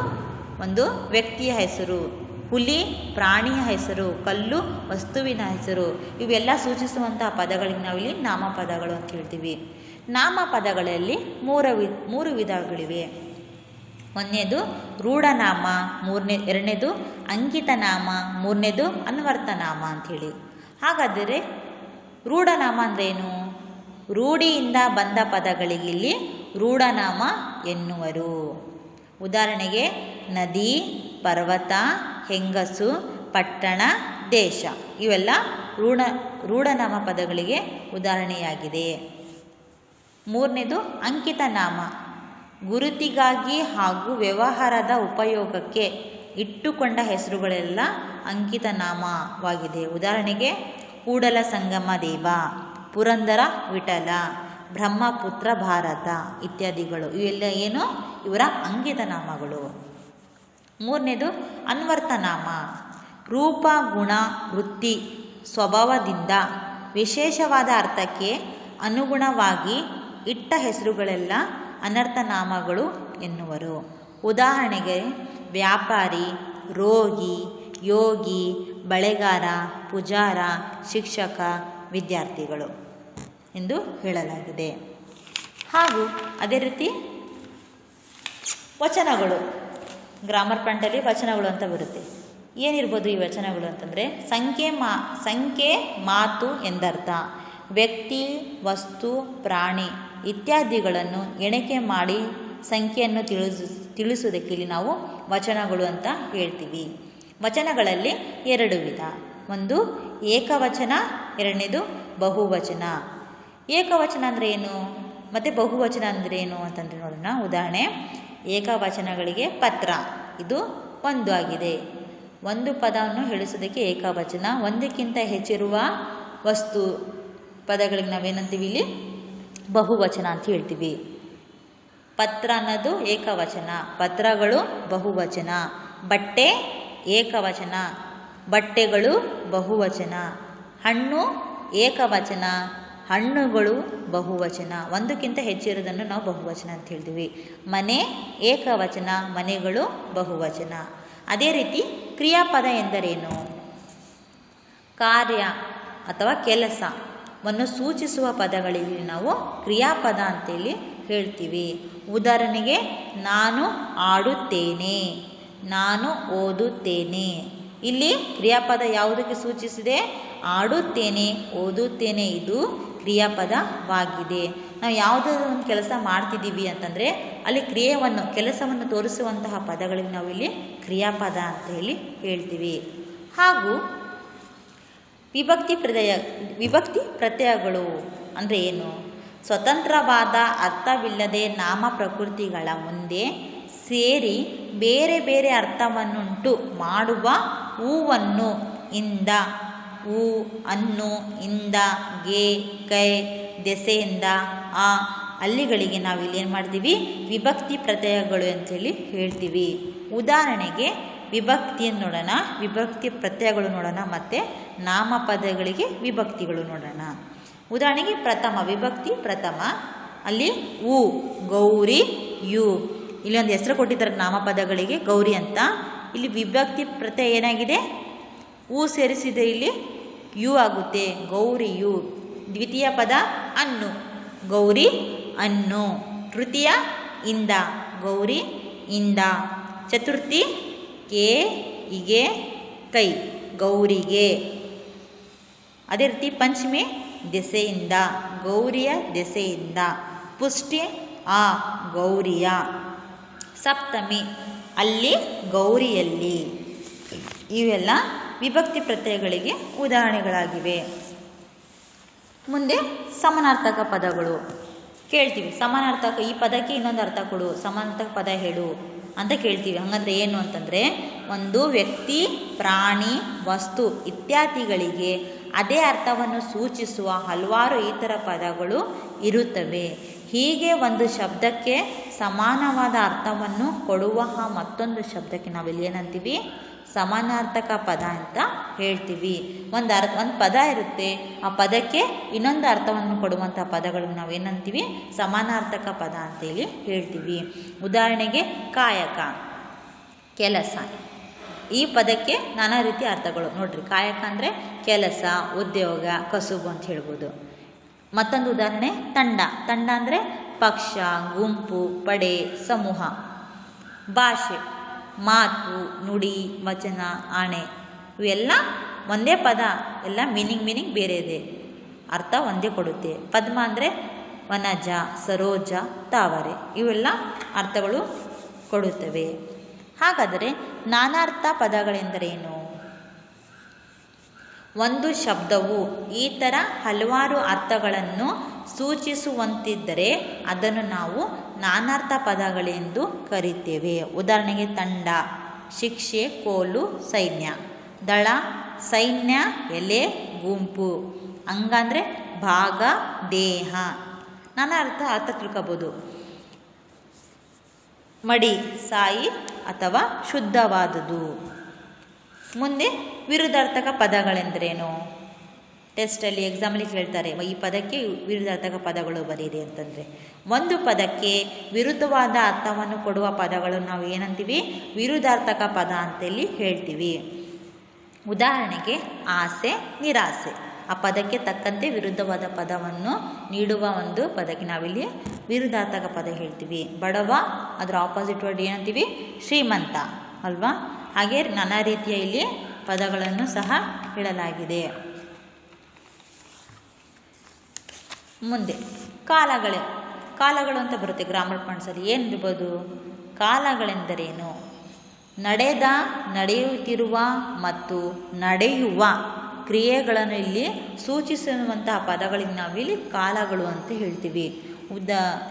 ಒಂದು ವ್ಯಕ್ತಿಯ ಹೆಸರು. ಹುಲಿ ಪ್ರಾಣಿಯ ಹೆಸರು. ಕಲ್ಲು ವಸ್ತುವಿನ ಹೆಸರು. ಇವೆಲ್ಲ ಸೂಚಿಸುವಂತಹ ಪದಗಳಿಗೆ ನಾವಿಲ್ಲಿ ನಾಮಪದಗಳು ಅಂತ ಹೇಳ್ತೀವಿ. ನಾಮಪದಗಳಲ್ಲಿ ಮೂರು ವಿಧಗಳಿವೆ. ಒಂದನೇದು ರೂಢನಾಮ, ಎರಡನೇದು ಅಂಕಿತನಾಮ, ಮೂರನೇದು ಅನ್ವರ್ಥನಾಮ ಅಂಥೇಳಿ. ಹಾಗಾದರೆ ರೂಢನಾಮ ಅಂದರೆ ಏನು? ರೂಢಿಯಿಂದ ಬಂದ ಪದಗಳಿಗೆ ಇಲ್ಲಿ ರೂಢನಾಮ ಎನ್ನುವರು. ಉದಾಹರಣೆಗೆ ನದಿ, ಪರ್ವತ, ಹೆಂಗಸು, ಪಟ್ಟಣ, ದೇಶ ಇವೆಲ್ಲ ರೂಢನಾಮ ಪದಗಳಿಗೆ ಉದಾಹರಣೆಯಾಗಿದೆ. ಮೂರನೇದು ಅಂಕಿತನಾಮ. ಗುರುತಿಗಾಗಿ ಹಾಗೂ ವ್ಯವಹಾರದ ಉಪಯೋಗಕ್ಕೆ ಇಟ್ಟುಕೊಂಡ ಹೆಸರುಗಳೆಲ್ಲ ಅಂಕಿತನಾಮವಾಗಿದೆ. ಉದಾಹರಣೆಗೆ ಕೂಡಲ ಸಂಗಮ ದೇವ, ಪುರಂದರ ವಿಠಲ, ಬ್ರಹ್ಮಪುತ್ರ ಭಾರತ ಇತ್ಯಾದಿಗಳು. ಇವೆಲ್ಲ ಏನು? ಇವರ ಅಂಕಿತನಾಮಗಳು. ಮೂರನೇದು ಅನ್ವರ್ಥನಾಮ. ರೂಪ, ಗುಣ, ವೃತ್ತಿ, ಸ್ವಭಾವದಿಂದ ವಿಶೇಷವಾದ ಅರ್ಥಕ್ಕೆ ಅನುಗುಣವಾಗಿ ಇಟ್ಟ ಹೆಸರುಗಳೆಲ್ಲ ಅನರ್ಥನಾಮಗಳು ಎನ್ನುವರು. ಉದಾಹರಣೆಗೆ ವ್ಯಾಪಾರಿ, ರೋಗಿ, ಯೋಗಿ, ಬಳೆಗಾರ, ಪೂಜಾರ, ಶಿಕ್ಷಕ, ವಿದ್ಯಾರ್ಥಿಗಳು ಎಂದು ಹೇಳಲಾಗಿದೆ. ಹಾಗೂ ಅದೇ ರೀತಿ ವಚನಗಳು. ಗ್ರಾಮರ್ ಪಾಯಿಂಟಲ್ಲಿ ವಚನಗಳು ಅಂತ ಬರುತ್ತೆ. ಏನಿರ್ಬೋದು ಈ ವಚನಗಳು ಅಂತಂದರೆ ಸಂಖ್ಯೆ ಮಾತು ಎಂದರ್ಥ. ವ್ಯಕ್ತಿ, ವಸ್ತು, ಪ್ರಾಣಿ ಇತ್ಯಾದಿಗಳನ್ನು ಎಣಿಕೆ ಮಾಡಿ ಸಂಖ್ಯೆಯನ್ನು ತಿಳಿಸುವುದಕ್ಕೆ ಇಲ್ಲಿ ನಾವು ವಚನಗಳು ಅಂತ ಹೇಳ್ತೀವಿ. ವಚನಗಳಲ್ಲಿ 2 ವಿಧ. ಒಂದು ಏಕವಚನ, ಎರಡನೇದು ಬಹುವಚನ. ಏಕವಚನ ಅಂದರೆ ಏನು ಮತ್ತು ಬಹುವಚನ ಅಂದರೆ ಏನು ಅಂತಂದರೆ ನೋಡೋಣ. ಉದಾಹರಣೆ, ಏಕವಚನಗಳಿಗೆ ಪತ್ರ, ಇದು ಒಂದು ಆಗಿದೆ. ಒಂದು ಪದವನ್ನು ಹೇಳಿಸೋದಕ್ಕೆ ಏಕವಚನ. ಒಂದಕ್ಕಿಂತ ಹೆಚ್ಚಿರುವ ವಸ್ತು ಪದಗಳಿಗೆ ನಾವೇನಂತೀವಿ ಇಲ್ಲಿ ಬಹುವಚನ ಅಂತ ಹೇಳ್ತೀವಿ. ಪತ್ರ ಅನ್ನೋದು ಏಕವಚನ, ಪತ್ರಗಳು ಬಹುವಚನ. ಬಟ್ಟೆ ಏಕವಚನ, ಬಟ್ಟೆಗಳು ಬಹುವಚನ. ಹಣ್ಣು ಏಕವಚನ, ಹಣ್ಣುಗಳು ಬಹುವಚನ. ಒಂದಕ್ಕಿಂತ ಹೆಚ್ಚಿರೋದನ್ನು ನಾವು ಬಹುವಚನ ಅಂತ ಹೇಳ್ತೀವಿ. ಮನೆ ಏಕವಚನ, ಮನೆಗಳು ಬಹುವಚನ. ಅದೇ ರೀತಿ ಕ್ರಿಯಾಪದ ಎಂದರೇನು? ಕಾರ್ಯ ಅಥವಾ ಕೆಲಸವನ್ನು ಸೂಚಿಸುವ ಪದಗಳಿಗೆ ನಾವು ಕ್ರಿಯಾಪದ ಅಂತೇಳಿ ಹೇಳ್ತೀವಿ. ಉದಾಹರಣೆಗೆ, ನಾನು ಆಡುತ್ತೇನೆ, ನಾನು ಓದುತ್ತೇನೆ. ಇಲ್ಲಿ ಕ್ರಿಯಾಪದ ಯಾವುದಕ್ಕೆ ಸೂಚಿಸಿದೆ? ಆಡುತ್ತೇನೆ, ಓದುತ್ತೇನೆ, ಇದು ಕ್ರಿಯಾಪದವಾಗಿದೆ. ನಾವು ಯಾವುದಾದ್ರೂ ಒಂದು ಕೆಲಸ ಮಾಡ್ತಿದ್ದೀವಿ ಅಂತಂದರೆ ಅಲ್ಲಿ ಕ್ರಿಯೆಯನ್ನು, ಕೆಲಸವನ್ನು ತೋರಿಸುವಂತಹ ಪದಗಳಿಗೆ ನಾವು ಇಲ್ಲಿ ಕ್ರಿಯಾಪದ ಅಂತ ಹೇಳಿ ಹೇಳ್ತೀವಿ. ಹಾಗೂ ವಿಭಕ್ತಿ ಪ್ರತ್ಯಯಗಳು ಅಂದರೆ ಏನು? ಸ್ವತಂತ್ರವಾದ ಅರ್ಥವಿಲ್ಲದೆ ನಾಮ ಪ್ರಕೃತಿಗಳ ಮುಂದೆ ಸೇರಿ ಬೇರೆ ಬೇರೆ ಅರ್ಥವನ್ನುಂಟು ಮಾಡುವ ಹೂವನ್ನು ಇಂದ, ಹೂ, ಅನ್ನು, ಇಂದ, ಗೆ, ಕೈ, ದೆಸೆಯಿಂದ, ಆ, ಅಲ್ಲಿಗಳಿಗೆ ನಾವಿಲ್ಲಿ ಏನು ಮಾಡ್ತೀವಿ? ವಿಭಕ್ತಿ ಪ್ರತ್ಯಯಗಳು ಅಂತೇಳಿ ಹೇಳ್ತೀವಿ. ಉದಾಹರಣೆಗೆ ವಿಭಕ್ತಿಯನ್ನು ನೋಡೋಣ, ವಿಭಕ್ತಿ ಪ್ರತ್ಯಯಗಳು ನೋಡೋಣ, ಮತ್ತು ನಾಮಪದಗಳಿಗೆ ವಿಭಕ್ತಿಗಳು ನೋಡೋಣ. ಉದಾಹರಣೆಗೆ ಪ್ರಥಮ, ವಿಭಕ್ತಿ ಪ್ರಥಮ, ಅಲ್ಲಿ ಉ, ಗೌರಿ, ಯು. ಇಲ್ಲಿ ಒಂದು ಹೆಸರು ಕೊಟ್ಟಿದ್ದಾರೆ ನಾಮಪದಗಳಿಗೆ, ಗೌರಿ ಅಂತ. ಇಲ್ಲಿ ವಿಭಕ್ತಿ ಪ್ರತ್ಯಯ ಏನಾಗಿದೆ? ಉ ಸೇರಿಸಿದೆ, ಇಲ್ಲಿ ಯು ಆಗುತ್ತೆ, ಗೌರಿಯು. ದ್ವಿತೀಯ ಪದ ಅನ್ನು, ಗೌರಿ ಅನ್ನು. ತೃತೀಯ ಇಂದ, ಗೌರಿ ಇಂದ. ಚತುರ್ಥಿ ಕೆ, ಇಗೆ, ಕೈ, ಗೌರಿಗೆ. ಅದೇ ರೀತಿ ಪಂಚಮಿ ದೆಸೆಯಿಂದ, ಗೌರಿಯ ದೆಸೆಯಿಂದ. ಪುಷ್ಟಿ ಆ, ಗೌರಿಯ. ಸಪ್ತಮಿ ಅಲ್ಲಿ, ಗೌರಿಯಲ್ಲಿ. ಇವೆಲ್ಲ ವಿಭಕ್ತಿ ಪ್ರತ್ಯಯಗಳಿಗೆ ಉದಾಹರಣೆಗಳಾಗಿವೆ. ಮುಂದೆ ಸಮಾನಾರ್ಥಕ ಪದಗಳು ಕೇಳ್ತೀವಿ. ಸಮಾನಾರ್ಥಕ, ಈ ಪದಕ್ಕೆ ಇನ್ನೊಂದು ಅರ್ಥ ಕೊಡು, ಸಮಾನಾರ್ಥಕ ಪದ ಹೇಳು ಅಂತ ಕೇಳ್ತೀವಿ. ಹಾಗಂದ್ರೆ ಏನು ಅಂತಂದರೆ, ಒಂದು ವ್ಯಕ್ತಿ, ಪ್ರಾಣಿ, ವಸ್ತು ಇತ್ಯಾದಿಗಳಿಗೆ ಅದೇ ಅರ್ಥವನ್ನು ಸೂಚಿಸುವ ಹಲವಾರು ಇತರ ಪದಗಳು ಇರುತ್ತವೆ. ಹೀಗೆ ಒಂದು ಶಬ್ದಕ್ಕೆ ಸಮಾನವಾದ ಅರ್ಥವನ್ನು ಕೊಡುವ ಮತ್ತೊಂದು ಶಬ್ದಕ್ಕೆ ನಾವಿಲ್ಲಿ ಏನಂತೀವಿ? ಸಮಾನಾರ್ಥಕ ಪದ ಅಂತ ಹೇಳ್ತೀವಿ. ಒಂದು ಪದ ಇರುತ್ತೆ, ಆ ಪದಕ್ಕೆ ಇನ್ನೊಂದು ಅರ್ಥವನ್ನು ಕೊಡುವಂಥ ಪದಗಳಿಗೆ ನಾವೇನಂತೀವಿ? ಸಮಾನಾರ್ಥಕ ಪದ ಅಂತೇಳಿ ಹೇಳ್ತೀವಿ. ಉದಾಹರಣೆಗೆ ಕಾಯಕ, ಕೆಲಸ. ಈ ಪದಕ್ಕೆ ನಾನಾ ರೀತಿಯ ಅರ್ಥಗಳು ನೋಡ್ರಿ. ಕಾಯಕ ಅಂದರೆ ಕೆಲಸ, ಉದ್ಯೋಗ, ಕಸುಬು ಅಂತ ಹೇಳ್ಬೋದು. ಮತ್ತೊಂದು ಉದಾಹರಣೆ ತಂಡ. ತಂಡ ಅಂದರೆ ಪಕ್ಷ, ಗುಂಪು, ಪಡೆ, ಸಮೂಹ. ಭಾಷೆ, ಮಾತು, ನುಡಿ, ವಚನ, ಆಣೆ. ಇವೆಲ್ಲ ಒಂದೇ ಪದ, ಎಲ್ಲ ಮೀನಿಂಗ್ ಬೇರೆ ಇದೆ, ಅರ್ಥ ಒಂದೇ ಕೊಡುತ್ತೆ. ಪದ್ಮ ಅಂದರೆ ವನಜ, ಸರೋಜ, ತಾವರೆ. ಇವೆಲ್ಲ ಅರ್ಥಗಳು ಕೊಡುತ್ತವೆ. ಹಾಗಾದರೆ ನಾನಾರ್ಥ ಪದಗಳೆಂದರೇನು? ಒಂದು ಶಬ್ದವು ಈ ಥರ ಹಲವಾರು ಅರ್ಥಗಳನ್ನು ಸೂಚಿಸುವಂತಿದ್ದರೆ ಅದನ್ನು ನಾವು ನಾನಾರ್ಥ ಪದಗಳೆಂದು ಕರೀತೇವೆ. ಉದಾಹರಣೆಗೆ ತಂಡ, ಶಿಕ್ಷೆ, ಕೋಲು, ಸೈನ್ಯ. ದಳ, ಸೈನ್ಯ, ಎಲೆ, ಗುಂಪು. ಅಂಗ ಅಂದರೆ ಭಾಗ, ದೇಹ. ನಾನಾ ಅರ್ಥ ತಿಳ್ಕೋಬೋದು. ಮಡಿ, ಸಾಯಿ ಅಥವಾ ಶುದ್ಧವಾದುದು. ಮುಂದೆ ವಿರುದ್ಧಾರ್ಥಕ ಪದಗಳೆಂದರೇನು? ಟೆಸ್ಟಲ್ಲಿ, ಎಕ್ಸಾಮಲ್ಲಿ ಕೇಳ್ತಾರೆ, ಈ ಪದಕ್ಕೆ ವಿರುದ್ಧಾರ್ಥಕ ಪದಗಳು ಬರೀರಿ ಅಂತಂದರೆ. ಒಂದು ಪದಕ್ಕೆ ವಿರುದ್ಧವಾದ ಅರ್ಥವನ್ನು ಕೊಡುವ ಪದಗಳನ್ನು ನಾವು ಏನಂತೀವಿ? ವಿರುದ್ಧಾರ್ಥಕ ಪದ ಅಂತೇಳಿ ಹೇಳ್ತೀವಿ. ಉದಾಹರಣೆಗೆ ಆಸೆ, ನಿರಾಸೆ. ಆ ಪದಕ್ಕೆ ತಕ್ಕಂತೆ ವಿರುದ್ಧವಾದ ಪದವನ್ನು ನೀಡುವ ಒಂದು ಪದಕ್ಕೆ ನಾವಿಲ್ಲಿ ವಿರುದ್ಧಾರ್ಥಕ ಪದ ಹೇಳ್ತೀವಿ. ಬಡವ, ಅದರ ಆಪೋಸಿಟ್ ವರ್ಡ್ ಏನಂತೀವಿ? ಶ್ರೀಮಂತ ಅಲ್ವಾ? ಹಾಗೆ ನಾನಾ ರೀತಿಯ ಇಲ್ಲಿ ಪದಗಳನ್ನು ಸಹ ಹೇಳಲಾಗಿದೆ. ಮುಂದೆ ಕಾಲಗಳು ಅಂತ ಬರುತ್ತೆ ಗ್ರಾಮರ್ ಪಾಯಿಂಟ್ಸಲ್ಲಿ. ಏನಿರ್ಬೋದು? ಕಾಲಗಳೆಂದರೇನು? ನಡೆದ, ನಡೆಯುತ್ತಿರುವ ಮತ್ತು ನಡೆಯುವ ಕ್ರಿಯೆಗಳನ್ನು ಇಲ್ಲಿ ಸೂಚಿಸುವಂತಹ ಪದಗಳಿಗೆ ನಾವಿಲ್ಲಿ ಕಾಲಗಳು ಅಂತ ಹೇಳ್ತೀವಿ.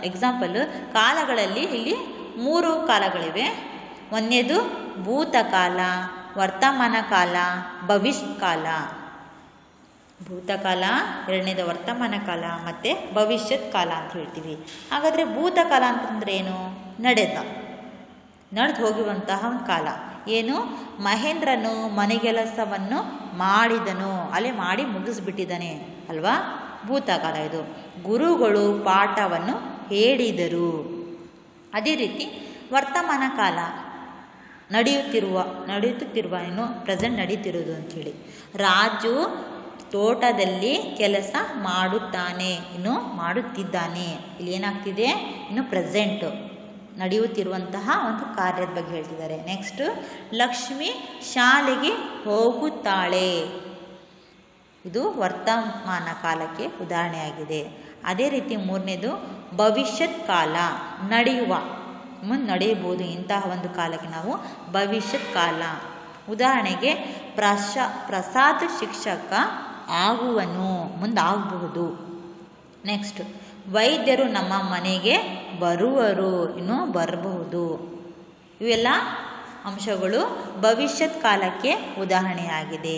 ಎಕ್ಸಾಂಪಲ್, ಕಾಲಗಳಲ್ಲಿ ಇಲ್ಲಿ 3 ಕಾಲಗಳಿವೆ. ಒಂದನೇದು ಭೂತಕಾಲ, ವರ್ತಮಾನ ಕಾಲ, ಭವಿಷ್ಯ ಕಾಲ. ಭೂತಕಾಲ, ಎರಡನೇದು ವರ್ತಮಾನ ಕಾಲ ಮತ್ತು ಭವಿಷ್ಯತ್ ಕಾಲ ಅಂತ ಹೇಳ್ತೀವಿ. ಹಾಗಾದರೆ ಭೂತಕಾಲ ಅಂತಂದರೆ ಏನು? ನಡೆದು ಹೋಗುವಂತಹ ಒಂದು ಕಾಲ. ಏನು? ಮಹೇಂದ್ರನು ಮನೆಗೆಲಸವನ್ನು ಮಾಡಿದನು, ಅಲ್ಲೇ ಮಾಡಿ ಮುಗಿಸ್ಬಿಟ್ಟಿದ್ದಾನೆ ಅಲ್ವಾ, ಭೂತಕಾಲ ಇದು. ಗುರುಗಳು ಪಾಠವನ್ನು ಹೇಳಿದರು. ಅದೇ ರೀತಿ ವರ್ತಮಾನ ಕಾಲ, ನಡೆಯುತ್ತಿರುವ ಏನು ಪ್ರೆಸೆಂಟ್ ನಡೀತಿರೋದು ಅಂಥೇಳಿ. ರಾಜು ತೋಟದಲ್ಲಿ ಕೆಲಸ ಮಾಡುತ್ತಾನೆ, ಇನ್ನು ಮಾಡುತ್ತಿದ್ದಾನೆ. ಇಲ್ಲಿ ಏನಾಗ್ತಿದೆ? ಇನ್ನು ಪ್ರೆಸೆಂಟು ನಡೆಯುತ್ತಿರುವಂತಹ ಒಂದು ಕಾರ್ಯದ ಬಗ್ಗೆ ಹೇಳ್ತಿದ್ದಾರೆ. ನೆಕ್ಸ್ಟ್, ಲಕ್ಷ್ಮಿ ಶಾಲೆಗೆ ಹೋಗುತ್ತಾಳೆ. ಇದು ವರ್ತಮಾನ ಕಾಲಕ್ಕೆ ಉದಾಹರಣೆಯಾಗಿದೆ. ಅದೇ ರೀತಿ ಮೂರನೇದು ಭವಿಷ್ಯತ್ ಕಾಲ, ಮುಂದೆ ನಡೆಯಬಹುದು ಇಂತಹ ಒಂದು ಕಾಲಕ್ಕೆ ನಾವು ಭವಿಷ್ಯತ್ ಕಾಲ. ಉದಾಹರಣೆಗೆ ಪ್ರಸಾದ್ ಶಿಕ್ಷಕ ಆಗುವನು, ಮುಂದಾಗಬಹುದು. ನೆಕ್ಸ್ಟ್, ವೈದ್ಯರು ನಮ್ಮ ಮನೆಗೆ ಬರುವರು, ಇನ್ನು ಬರಬಹುದು. ಇವೆಲ್ಲ ಅಂಶಗಳು ಭವಿಷ್ಯತ್ ಕಾಲಕ್ಕೆ ಉದಾಹರಣೆಯಾಗಿದೆ.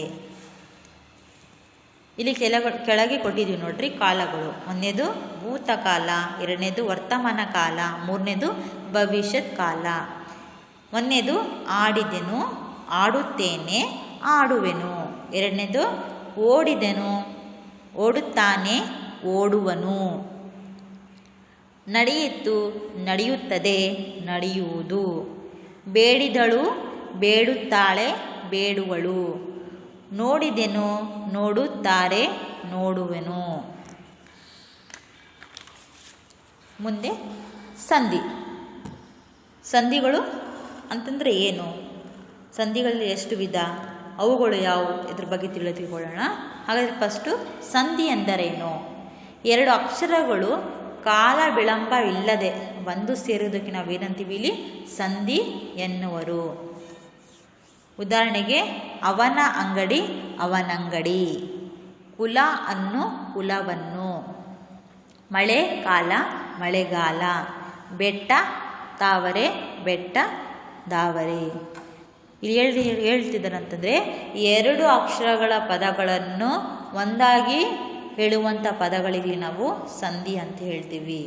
ಇಲ್ಲಿ ಕೆಳಗೆ ಕೊಟ್ಟಿದ್ದೀವಿ ನೋಡ್ರಿ ಕಾಲಗಳು. ಒಂದನೇದು ಭೂತಕಾಲ, ಎರಡನೇದು ವರ್ತಮಾನ ಕಾಲ, ಮೂರನೇದು ಭವಿಷ್ಯತ್ ಕಾಲ. ಒಂದನೇದು ಆಡಿದೆನು, ಆಡುತ್ತೇನೆ, ಆಡುವೆನು. ಎರಡನೇದು ಓಡಿದೆನು, ಓಡುತ್ತಾನೆ, ಓಡುವನು. ನಡೆಯಿತು, ನಡೆಯುತ್ತದೆ, ನಡೆಯುವುದು. ಬೇಡಿದಳು, ಬೇಡುತ್ತಾಳೆ, ಬೇಡುವಳು. ನೋಡಿದೆನು, ನೋಡುತ್ತಾರೆ, ನೋಡುವೆನು. ಮುಂದೆ ಸಂಧಿಗಳು ಅಂತಂದರೆ ಏನು? ಸಂಧಿಗಳಲ್ಲಿ ಎಷ್ಟು ವಿಧ, ಅವುಗಳು ಯಾವುವು, ಇದ್ರ ಬಗ್ಗೆ ತಿಳಿದುಕೊಳ್ಳೋಣ. ಹಾಗಾದರೆ ಫಸ್ಟು ಸಂಧಿ ಎಂದರೇನು? 2 ಅಕ್ಷರಗಳು ಕಾಲ ವಿಳಂಬ ಇಲ್ಲದೆ ಒಂದು ಸೇರುವುದಕ್ಕೆ ನಾವೇನಂತೀವಿ? ಇಲ್ಲಿ ಸಂಧಿ ಎನ್ನುವರು. ಉದಾಹರಣೆಗೆ, ಅವನ ಅಂಗಡಿ, ಅವನಂಗಡಿ. ಕುಲ ಅನ್ನು, ಕುಲವನ್ನು. ಮಳೆ ಕಾಲ, ಮಳೆಗಾಲ. ಬೆಟ್ಟ ತಾವರೆ, ಬೆಟ್ಟ ದಾವರೆ. ಇಲ್ಲಿ ಹೇಳ್ತಿದ್ದಾರೆ ಅಂತಂದರೆ 2 ಅಕ್ಷರಗಳ ಪದಗಳನ್ನು ಒಂದಾಗಿ ಹೇಳುವಂಥ ಪದಗಳಿಗೆ ನಾವು ಸಂಧಿ ಅಂತ ಹೇಳ್ತೀವಿ.